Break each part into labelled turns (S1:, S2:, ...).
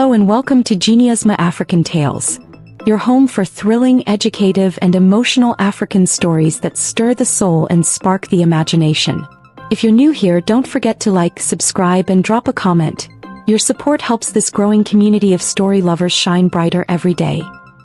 S1: Hello and welcome to Geniusma African Tales, your home for thrilling, educative, and emotional African stories that stir the soul and spark the imagination. If you're new here, don't forget to like, subscribe, and drop a comment. Your support helps this growing community of story lovers shine brighter every day.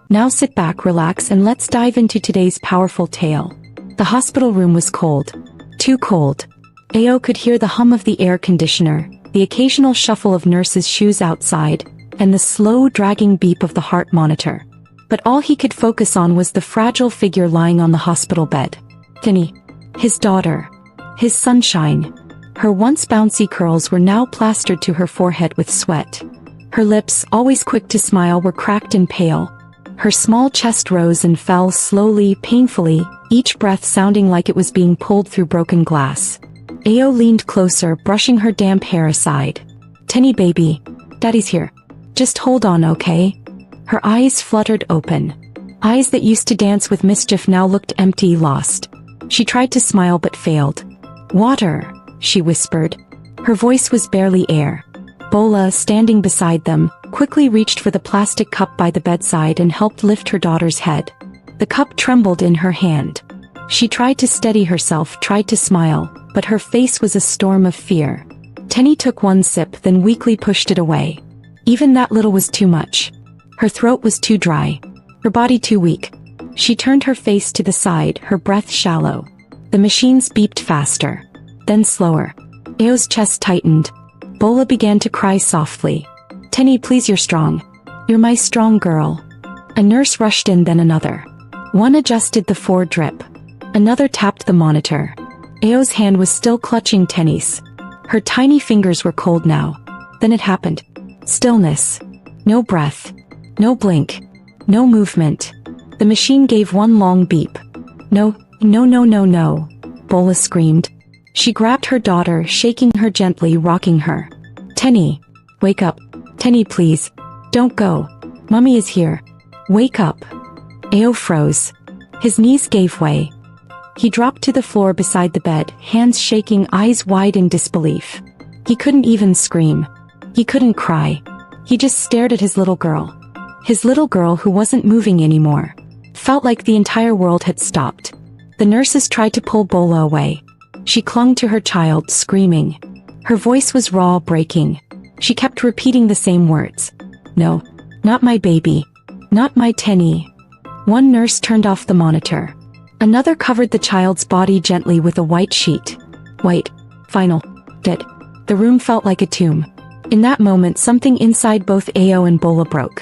S1: Now sit back, relax, and let's dive into today's powerful tale. The hospital room was cold. Too cold. Ayo could hear the hum of the air conditioner, the occasional shuffle of nurses' shoes outside, and the slow, dragging beep of the heart monitor. But all he could focus on was the fragile figure lying on the hospital bed. Tenny. His daughter. His sunshine. Her once bouncy curls were now plastered to her forehead with sweat. Her lips, always quick to smile, were cracked and pale. Her small chest rose and fell slowly, painfully, each breath sounding like it was being pulled through broken glass. Ayo leaned closer, brushing her damp hair aside. "Tenny baby, Daddy's here. Just hold on, okay?" Her eyes fluttered open. Eyes that used to dance with mischief now looked empty, lost. She tried to smile but failed. "Water," she whispered. Her voice was barely air. Bola, standing beside them, quickly reached for the plastic cup by the bedside and helped lift her daughter's head. The cup trembled in her hand. She tried to steady herself, tried to smile, but her face was a storm of fear. Tenny took one sip, then weakly pushed it away. Even that little was too much. Her throat was too dry. Her body too weak. She turned her face to the side, her breath shallow. The machines beeped faster. Then slower. Ayo's chest tightened. Bola began to cry softly. "Tenny, please, you're strong. You're my strong girl." A nurse rushed in, then another. One adjusted the 4 drip. Another tapped the monitor. Ayo's hand was still clutching Tenny's. Her tiny fingers were cold now. Then it happened. Stillness. No breath. No blink. No movement. The machine gave one long beep. "No, no, no, no, no," Bola screamed. She grabbed her daughter, shaking her gently, rocking her. "Tenny, wake up. Tenny, please. Don't go. Mommy is here. Wake up." Ayo froze. His knees gave way. He dropped to the floor beside the bed, hands shaking, eyes wide in disbelief. He couldn't even scream. He couldn't cry. He just stared at his little girl. His little girl who wasn't moving anymore. Felt like the entire world had stopped. The nurses tried to pull Bola away. She clung to her child, screaming. Her voice was raw, breaking. She kept repeating the same words. "No, not my baby. Not my Tenny." One nurse turned off the monitor. Another covered the child's body gently with a white sheet. White. Final. Dead. The room felt like a tomb. In that moment, something inside both Ayo and Bola broke.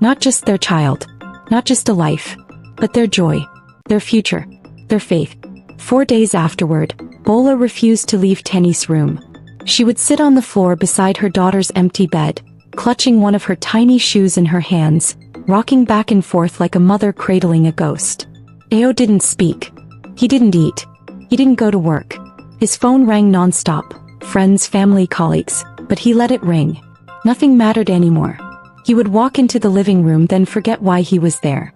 S1: Not just their child. Not just a life. But their joy. Their future. Their faith. 4 days afterward, Bola refused to leave Tenny's room. She would sit on the floor beside her daughter's empty bed, clutching one of her tiny shoes in her hands, rocking back and forth like a mother cradling a ghost. Ayo didn't speak. He didn't eat. He didn't go to work. His phone rang non-stop. Friends, family, colleagues. But he let it ring. Nothing mattered anymore. He would walk into the living room, then forget why he was there.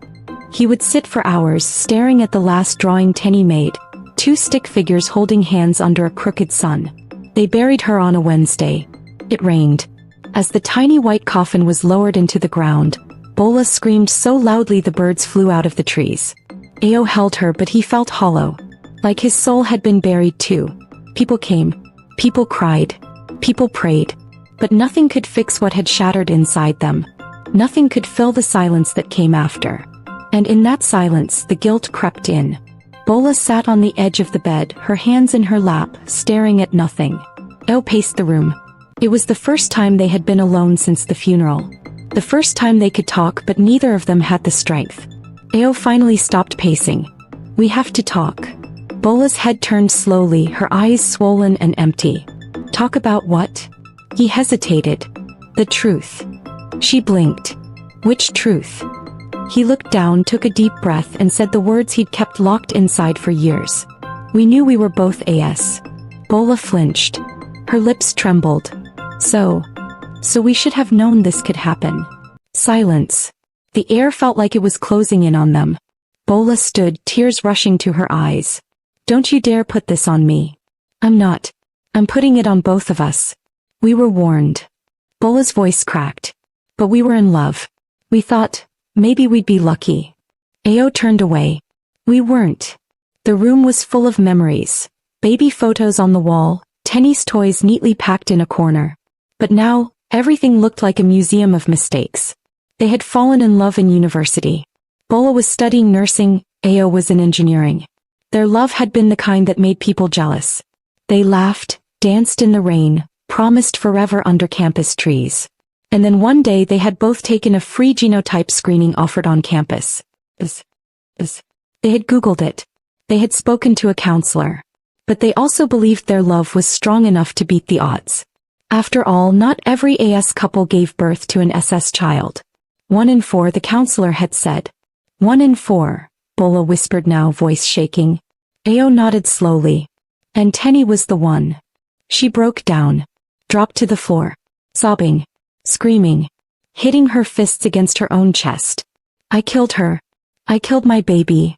S1: He would sit for hours, staring at the last drawing Tenny made, 2 stick figures holding hands under a crooked sun. They buried her on a Wednesday. It rained. As the tiny white coffin was lowered into the ground, Bola screamed so loudly the birds flew out of the trees. Ayo held her, but he felt hollow. Like his soul had been buried too. People came. People cried. People prayed. But nothing could fix what had shattered inside them. Nothing could fill the silence that came after. And in that silence, the guilt crept in. Bola sat on the edge of the bed, her hands in her lap, staring at nothing. Ayo paced the room. It was the first time they had been alone since the funeral. The first time they could talk, but neither of them had the strength. Ayo finally stopped pacing. "We have to talk." Bola's head turned slowly, her eyes swollen and empty. "Talk about what?" He hesitated. "The truth." She blinked. "Which truth?" He looked down, took a deep breath, and said the words he'd kept locked inside for years. "We knew we were both AS." Bola flinched. Her lips trembled. So we should have known this could happen." Silence. The air felt like it was closing in on them. Bola stood, tears rushing to her eyes. "Don't you dare put this on me." "I'm not. I'm putting it on both of us. We were warned." Bola's voice cracked. But we were in love. We thought, maybe we'd be lucky. Ayo turned away. We weren't. The room was full of memories. Baby photos on the wall, Tenny's toys neatly packed in a corner. But now, everything looked like a museum of mistakes. They had fallen in love in university. Bola was studying nursing, Ayo was in engineering. Their love had been the kind that made people jealous. They laughed, danced in the rain, promised forever under campus trees. And then one day they had both taken a free genotype screening offered on campus. They had Googled it. They had spoken to a counselor. But they also believed their love was strong enough to beat the odds. After all, not every AS couple gave birth to an SS child. 1 in 4, the counselor had said. 1 in 4, Bola whispered, now voice shaking. Ayo nodded slowly. And Tenny was the one. She broke down, dropped to the floor, sobbing, screaming, hitting her fists against her own chest. I killed her. I killed my baby.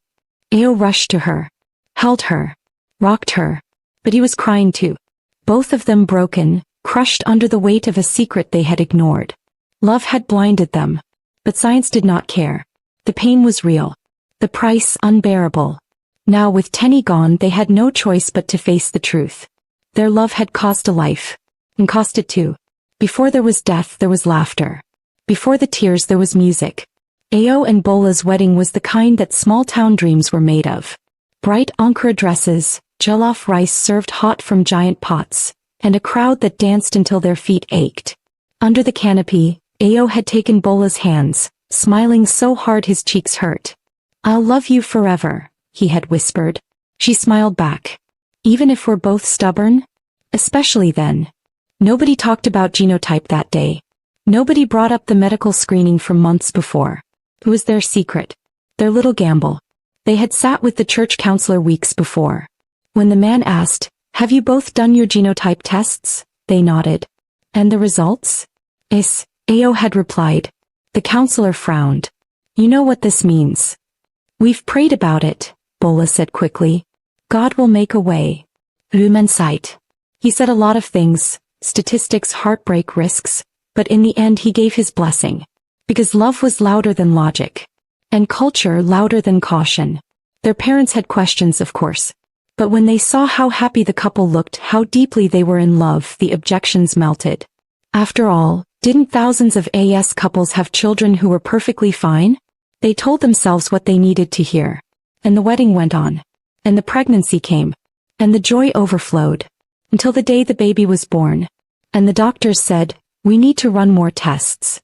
S1: Ayo rushed to her, held her, rocked her. But he was crying too. Both of them broken, crushed under the weight of a secret they had ignored. Love had blinded them. But science did not care. The pain was real. The price unbearable. Now with Tenny gone, they had no choice but to face the truth. Their love had cost a life. And cost it too. Before there was death, there was laughter. Before the tears, there was music. Ayo and Bola's wedding was the kind that small-town dreams were made of. Bright Ankara dresses, jollof rice served hot from giant pots, and a crowd that danced until their feet ached. Under the canopy, Ayo had taken Bola's hands, smiling so hard his cheeks hurt. I'll love you forever, he had whispered. She smiled back. Even if we're both stubborn? Especially then. Nobody talked about genotype that day. Nobody brought up the medical screening from months before. It was their secret. Their little gamble. They had sat with the church counselor weeks before. When the man asked, have you both done your genotype tests? They nodded. And the results? Yes, Ayo had replied. The counselor frowned. You know what this means. We've prayed about it, Bola said quickly. God will make a way. Rumensight. He said a lot of things, statistics, heartbreak, risks, but in the end he gave his blessing. Because love was louder than logic. And culture louder than caution. Their parents had questions, of course. But when they saw how happy the couple looked, how deeply they were in love, the objections melted. After all, didn't thousands of AS couples have children who were perfectly fine? They told themselves what they needed to hear. And the wedding went on. And the pregnancy came. And the joy overflowed. Until the day the baby was born. And the doctors said, we need to run more tests.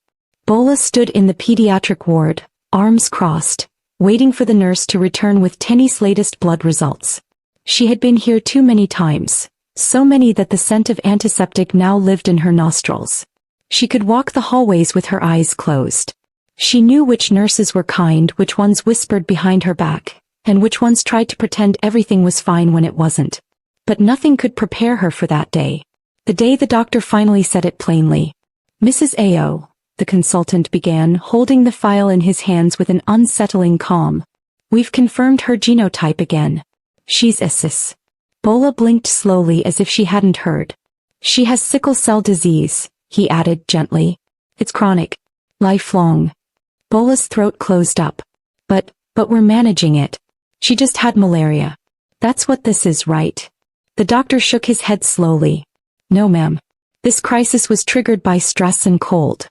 S1: Bola stood in the pediatric ward, arms crossed, waiting for the nurse to return with Tenny's latest blood results. She had been here too many times, so many that the scent of antiseptic now lived in her nostrils. She could walk the hallways with her eyes closed. She knew which nurses were kind, which ones whispered behind her back, and which ones tried to pretend everything was fine when it wasn't. But nothing could prepare her for that day. The day the doctor finally said it plainly. Mrs. Ayo, the consultant began, holding the file in his hands with an unsettling calm. We've confirmed her genotype again. She's SS. Bola blinked slowly as if she hadn't heard. She has sickle cell disease, he added gently. It's chronic. Lifelong. Bola's throat closed up. But we're managing it. She just had malaria. That's what this is, right? The doctor shook his head slowly. No, ma'am. This crisis was triggered by stress and cold.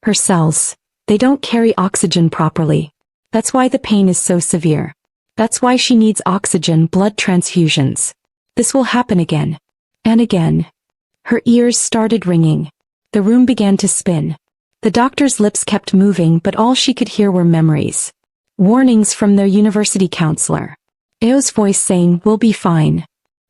S1: Her cells, they don't carry oxygen properly. That's why the pain is so severe. That's why she needs oxygen blood transfusions. This will happen again. And again. Her ears started ringing. The room began to spin. The doctor's lips kept moving, but all she could hear were memories. Warnings from their university counselor. Ayo's voice saying, we'll be fine.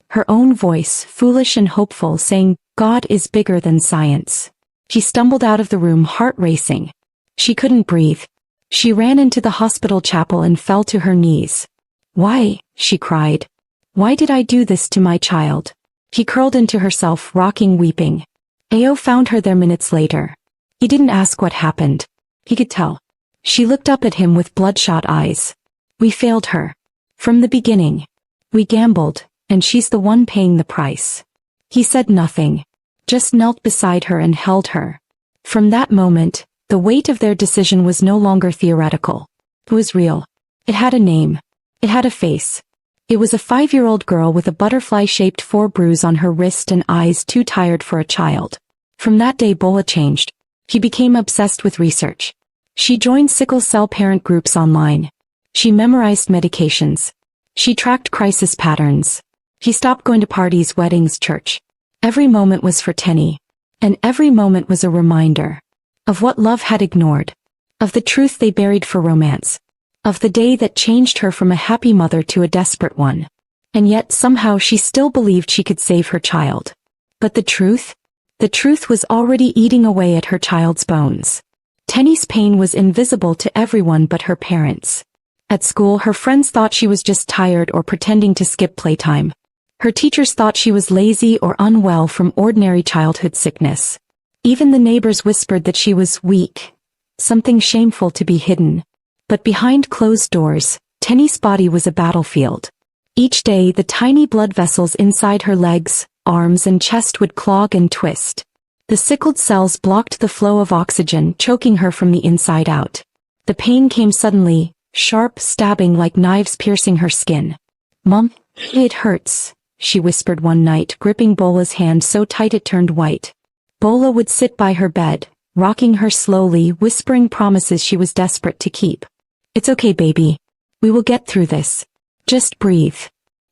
S1: Her own voice, foolish and hopeful, saying, God is bigger than science. She stumbled out of the room, heart racing. She couldn't breathe. She ran into the hospital chapel and fell to her knees. Why? She cried. Why did I do this to my child? She curled into herself, rocking, weeping. Ayo found her there minutes later. He didn't ask what happened. He could tell. She looked up at him with bloodshot eyes. We failed her. From the beginning. We gambled, and she's the one paying the price. He said nothing. Just knelt beside her and held her. From that moment, The weight of their decision was no longer theoretical. It was real. It had a name. It had a face. It was a 5-year-old girl with a butterfly-shaped 4 bruise on her wrist and eyes too tired for a child. From that day Bola changed. He became obsessed with research. She joined sickle cell parent groups online. She memorized medications. She tracked crisis patterns. He stopped going to parties, weddings, church. Every moment was for Tenny. And every moment was a reminder of what love had ignored, of the truth they buried for romance, of the day that changed her from a happy mother to a desperate one. And yet somehow she still believed she could save her child. But the truth? The truth was already eating away at her child's bones. Tenny's pain was invisible to everyone but her parents. At school, her friends thought she was just tired or pretending to skip playtime. Her teachers thought she was lazy or unwell from ordinary childhood sickness. Even the neighbors whispered that she was weak, something shameful to be hidden. But behind closed doors, Tenny's body was a battlefield. Each day the tiny blood vessels inside her legs, arms and chest would clog and twist. The sickled cells blocked the flow of oxygen, choking her from the inside out. The pain came suddenly, sharp, stabbing like knives piercing her skin. "Mom, it hurts," she whispered one night, gripping Bola's hand so tight it turned white. Bola would sit by her bed, rocking her slowly, whispering promises she was desperate to keep. "It's okay, baby. We will get through this. Just breathe."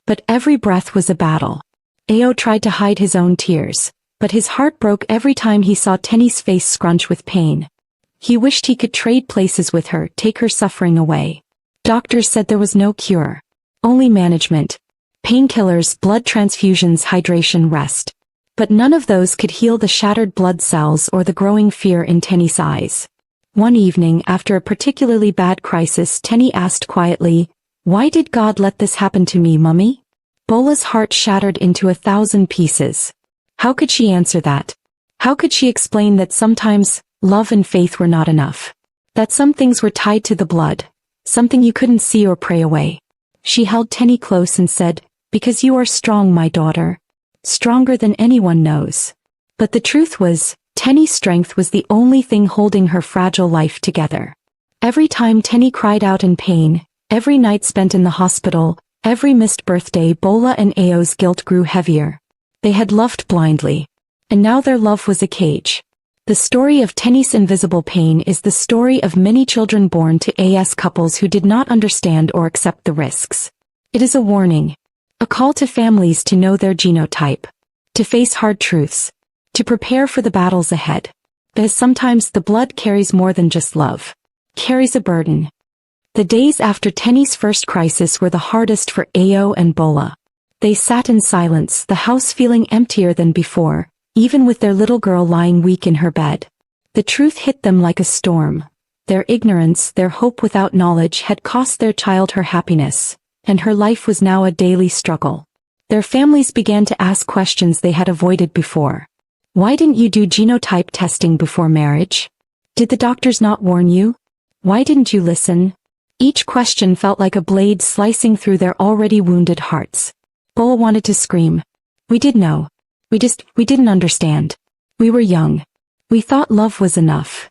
S1: But every breath was a battle. Ayo tried to hide his own tears, but his heart broke every time he saw Tenny's face scrunch with pain. He wished he could trade places with her, take her suffering away. Doctors said there was no cure. Only management. Painkillers, blood transfusions, hydration, rest. But none of those could heal the shattered blood cells or the growing fear in Tenny's eyes. One evening, after a particularly bad crisis, Tenny asked quietly, "Why did God let this happen to me, Mummy?" Bola's heart shattered into 1,000 pieces. How could she answer that? How could she explain that sometimes love and faith were not enough? That some things were tied to the blood, something you couldn't see or pray away? She held Tenny close and said, "Because you are strong, my daughter. Stronger than anyone knows." But the truth was, Tenny's strength was the only thing holding her fragile life together. Every time Tenny cried out in pain, every night spent in the hospital, every missed birthday, Bola and Ayo's guilt grew heavier. They had loved blindly. And now their love was a cage. The story of Tenny's invisible pain is the story of many children born to AS couples who did not understand or accept the risks. It is a warning. A call to families to know their genotype. To face hard truths. To prepare for the battles ahead. Because sometimes the blood carries more than just love. Carries a burden. The days after Tenny's first crisis were the hardest for Ayo and Bola. They sat in silence, the house feeling emptier than before, even with their little girl lying weak in her bed. The truth hit them like a storm. Their ignorance, their hope without knowledge had cost their child her happiness, and her life was now a daily struggle. Their families began to ask questions they had avoided before. Why didn't you do genotype testing before marriage? Did the doctors not warn you? Why didn't you listen? Each question felt like a blade slicing through their already wounded hearts. Bola wanted to scream. "We did know. We didn't understand. We were young. We thought love was enough."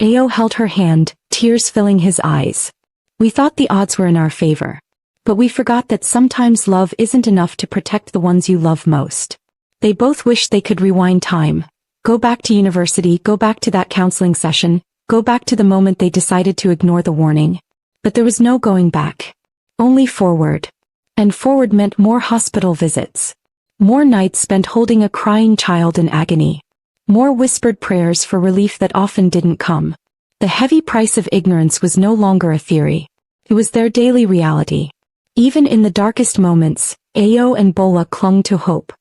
S1: Ayo held her hand, tears filling his eyes. "We thought the odds were in our favor. But we forgot that sometimes love isn't enough to protect the ones you love most." They both wished they could rewind time. Go back to university, go back to that counseling session, go back to the moment they decided to ignore the warning. But there was no going back. Only forward. And forward meant more hospital visits. More nights spent holding a crying child in agony. More whispered prayers for relief that often didn't come. The heavy price of ignorance was no longer a theory. It was their daily reality. Even in the darkest moments, Ayo and Bola clung to hope.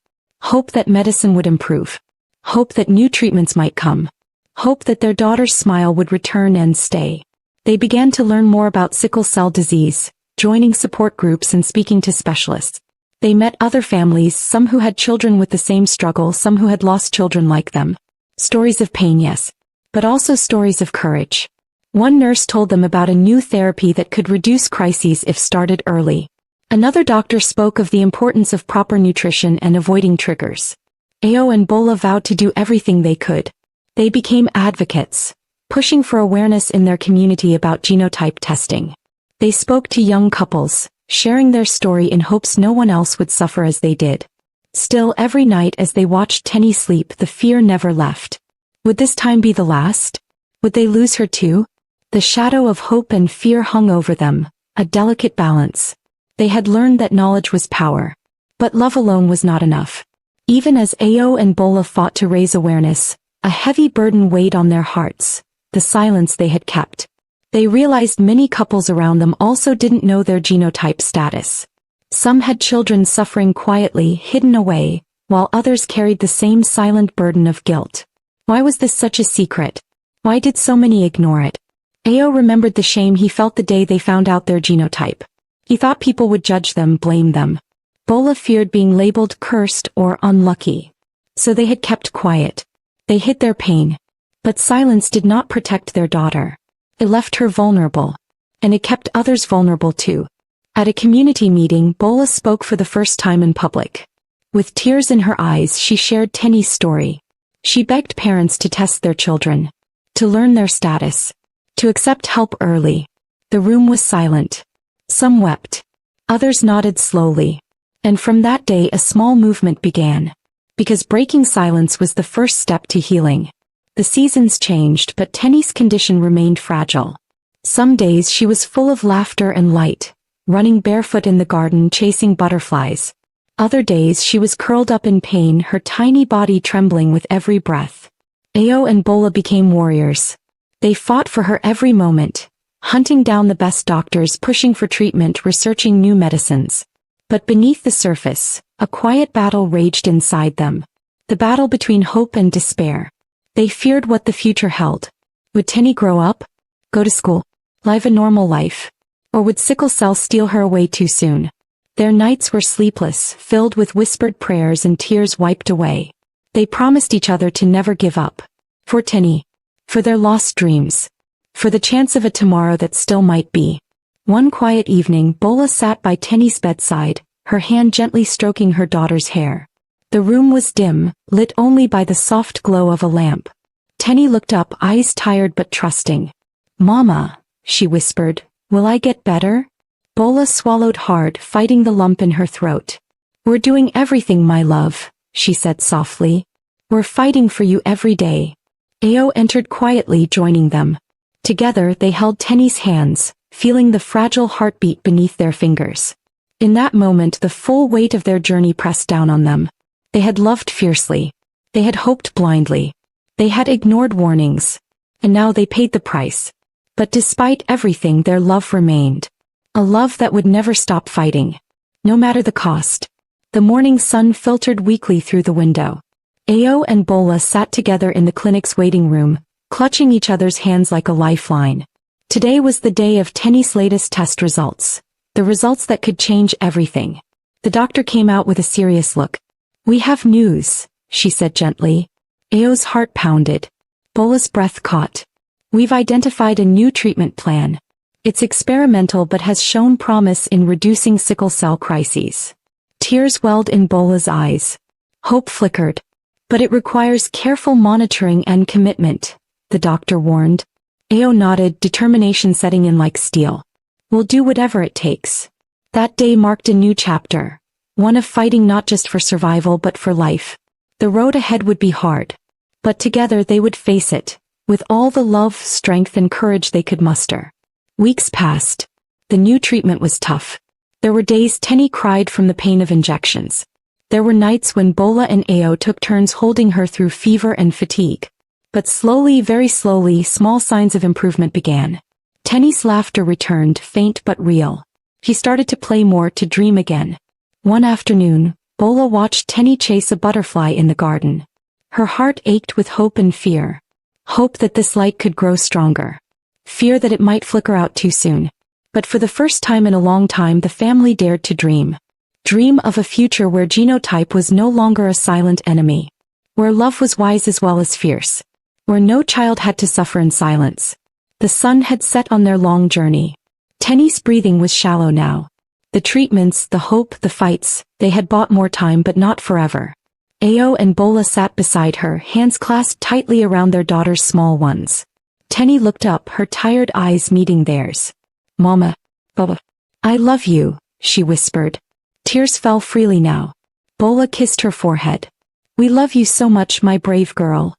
S1: Hope that medicine would improve. Hope that new treatments might come. Hope that their daughter's smile would return and stay. They began to learn more about sickle cell disease, joining support groups and speaking to specialists. They met other families, some who had children with the same struggle, some who had lost children like them. Stories of pain, yes, but also stories of courage. One nurse told them about a new therapy that could reduce crises if started early. Another doctor spoke of the importance of proper nutrition and avoiding triggers. Ayo and Bola vowed to do everything they could. They became advocates. pushing for awareness in their community about genotype testing. They spoke to young couples, sharing their story in hopes no one else would suffer as they did. Still, every night as they watched Tenny sleep, the fear never left. Would this time be the last? Would they lose her too? The shadow of hope and fear hung over them, a delicate balance. They had learned that knowledge was power. But love alone was not enough. Even as Ayo and Bola fought to raise awareness, a heavy burden weighed on their hearts, the silence they had kept. They realized many couples around them also didn't know their genotype status. Some had children suffering quietly, hidden away, while others carried the same silent burden of guilt. Why was this such a secret? Why did so many ignore it? Ayo remembered the shame he felt the day they found out their genotype. He thought people would judge them, blame them. Bola feared being labeled cursed or unlucky. So they had kept quiet. They hid their pain. But silence did not protect their daughter. It left her vulnerable. And it kept others vulnerable too. At a community meeting, Bola spoke for the first time in public. With tears in her eyes, she shared Tenny's story. She begged parents to test their children, to learn their status, to accept help early. The room was silent. Some wept. Others nodded slowly. And from that day a small movement began. Because breaking silence was the first step to healing. The seasons changed, but Tenny's condition remained fragile. Some days she was full of laughter and light, running barefoot in the garden chasing butterflies. Other days she was curled up in pain, her tiny body trembling with every breath. Ayo and Bola became warriors. They fought for her every moment, hunting down the best doctors, pushing for treatment, researching new medicines. But beneath the surface, a quiet battle raged inside them. The battle between hope and despair. They feared what the future held. Would Tenny grow up? Go to school? Live a normal life? Or would sickle cell steal her away too soon? Their nights were sleepless, filled with whispered prayers and tears wiped away. They promised each other to never give up. For Tenny. For their lost dreams. For the chance of a tomorrow that still might be. One quiet evening, Bola sat by Tenny's bedside, her hand gently stroking her daughter's hair. The room was dim, lit only by the soft glow of a lamp. Tenny looked up, eyes tired but trusting. "Mama," she whispered, "will I get better?" Bola swallowed hard, fighting the lump in her throat. "We're doing everything, my love," she said softly. "We're fighting for you every day." Ayo entered quietly, joining them. Together they held Tenny's hands, feeling the fragile heartbeat beneath their fingers. In that moment the full weight of their journey pressed down on them. They had loved fiercely. They had hoped blindly. They had ignored warnings. And now they paid the price. But despite everything, their love remained. A love that would never stop fighting. No matter the cost. The morning sun filtered weakly through the window. Ayo and Bola sat together in the clinic's waiting room, clutching each other's hands like a lifeline. Today was the day of Tenny's latest test results. The results that could change everything. The doctor came out with a serious look. "We have news," she said gently. Ayo's heart pounded. Bola's breath caught. "We've identified a new treatment plan. It's experimental but has shown promise in reducing sickle cell crises." Tears welled in Bola's eyes. Hope flickered. "But it requires careful monitoring and commitment," the doctor warned. Ayo nodded, determination setting in like steel. "We'll do whatever it takes." That day marked a new chapter. One of fighting not just for survival but for life. The road ahead would be hard. But together they would face it, with all the love, strength and courage they could muster. Weeks passed. The new treatment was tough. There were days Tenny cried from the pain of injections. There were nights when Bola and Ayo took turns holding her through fever and fatigue. But slowly, very slowly, small signs of improvement began. Tenny's laughter returned, faint but real. He started to play more, to dream again. One afternoon, Bola watched Tenny chase a butterfly in the garden. Her heart ached with hope and fear. Hope that this light could grow stronger. Fear that it might flicker out too soon. But for the first time in a long time the family dared to dream. Dream of a future where genotype was no longer a silent enemy. Where love was wise as well as fierce. Where no child had to suffer in silence. The sun had set on their long journey. Tenny's breathing was shallow now. The treatments, the hope, the fights, they had bought more time but not forever. Ayo and Bola sat beside her, hands clasped tightly around their daughter's small ones. Tenny looked up, her tired eyes meeting theirs. Mama. Baba. I love you, she whispered. Tears fell freely now. Bola kissed her forehead. We love you so much, my brave girl.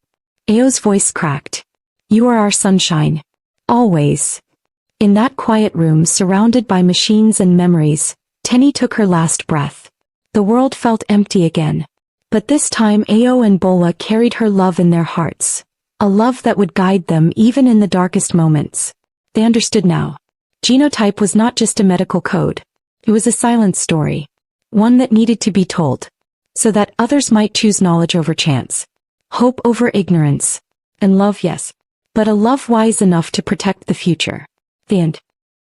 S1: Ayo's voice cracked. You are our sunshine. Always. In that quiet room surrounded by machines and memories, Tenny took her last breath. The world felt empty again. But this time Ayo and Bola carried her love in their hearts. A love that would guide them even in the darkest moments. They understood now. Genotype was not just a medical code. It was a silent story. One that needed to be told. So that others might choose knowledge over chance. Hope over ignorance. And love, yes. But a love wise enough to protect the future. The end.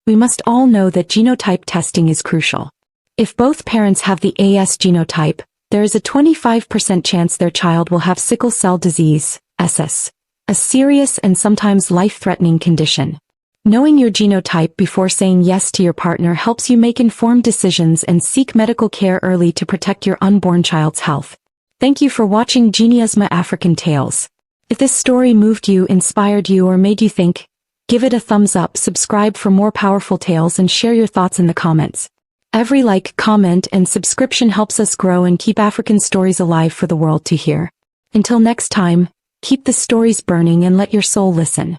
S1: We must all know that genotype testing is crucial. If both parents have the AS genotype, there is a 25% chance their child will have sickle cell disease, SS. A serious and sometimes life-threatening condition. Knowing your genotype before saying yes to your partner helps you make informed decisions and seek medical care early to protect your unborn child's health. Thank you for watching Geniusma African Tales. If this story moved you, inspired you, or made you think, give it a thumbs up, subscribe for more powerful tales, and share your thoughts in the comments. Every like, comment, and subscription helps us grow and keep African stories alive for the world to hear. Until next time, keep the stories burning and let your soul listen.